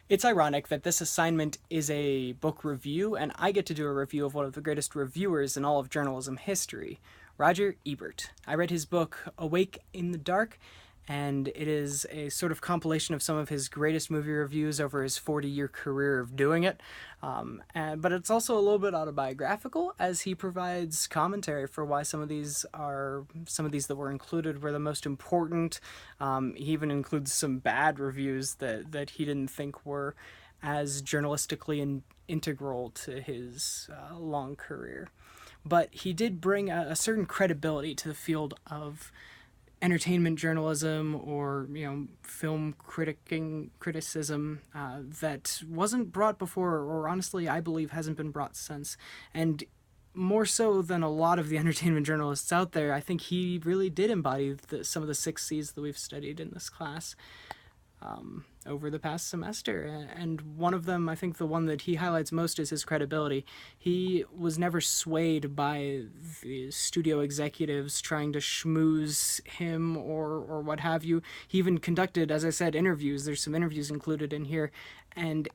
It's ironic that this assignment is a book review, and I get to do a review of one of the greatest reviewers in all of journalism history, Roger Ebert. I read his book, Awake in the Dark, and it is a sort of compilation of some of his greatest movie reviews over his 40-year career of doing it. But it's also a little bit autobiographical, as he provides commentary for why some of these that were included were the most important. He even includes some bad reviews that he didn't think were as journalistically integral to his long career. But he did bring a certain credibility to the field of entertainment journalism, or film criticism, that wasn't brought before, or honestly I believe hasn't been brought since. And more so than a lot of the entertainment journalists out there, I think he really did embody some of the 6 C's that we've studied in this class over the past semester. And one of them, I think the one that he highlights most, is his credibility. He was never swayed by the studio executives trying to schmooze him or what have you. He even conducted, as I said, interviews. There's some interviews included in here. And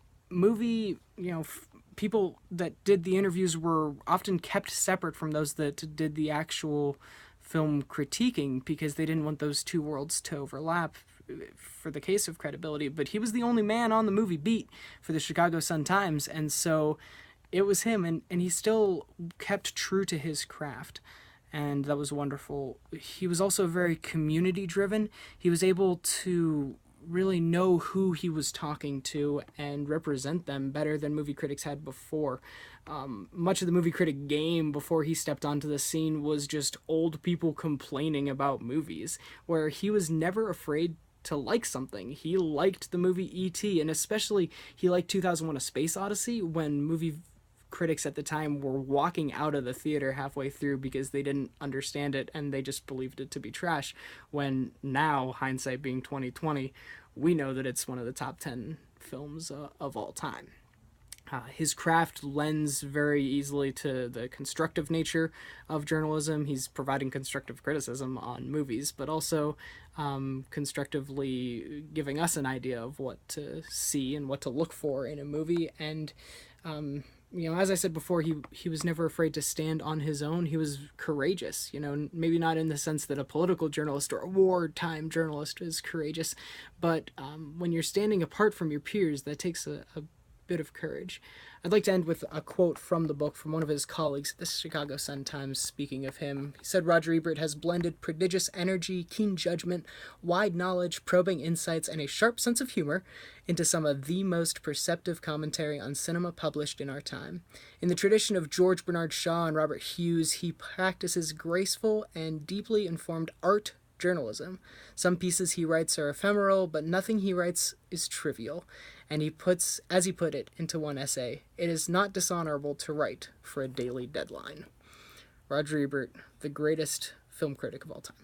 people that did the interviews were often kept separate from those that did the actual film critiquing, because they didn't want those two worlds to overlap for the case of credibility. But he was the only man on the movie beat for the Chicago Sun-Times, and so it was him, and he still kept true to his craft, and that was wonderful. He was also very community driven. He was able to really know who he was talking to and represent them better than movie critics had before. Much of the movie critic game before he stepped onto the scene was just old people complaining about movies, where he was never afraid to like something. He liked the movie E.T., and especially he liked 2001: A Space Odyssey, when movie critics at the time were walking out of the theater halfway through because they didn't understand it and they just believed it to be trash, when now, hindsight being 2020, we know that it's one of the top 10 films of all time. His craft lends very easily to the constructive nature of journalism. He's providing constructive criticism on movies, but also constructively giving us an idea of what to see and what to look for in a movie. And as I said before, he was never afraid to stand on his own. He was courageous, maybe not in the sense that a political journalist or a wartime journalist is courageous, but when you're standing apart from your peers, that takes a bit of courage. I'd like to end with a quote from the book from one of his colleagues at the Chicago Sun-Times. Speaking of him, he said, "Roger Ebert has blended prodigious energy, keen judgment, wide knowledge, probing insights, and a sharp sense of humor into some of the most perceptive commentary on cinema published in our time. In the tradition of George Bernard Shaw and Robert Hughes, he practices graceful and deeply informed art journalism. Some pieces he writes are ephemeral, but nothing he writes is trivial. And he puts, as he put it into one essay, it is not dishonorable to write for a daily deadline." Roger Ebert, the greatest film critic of all time.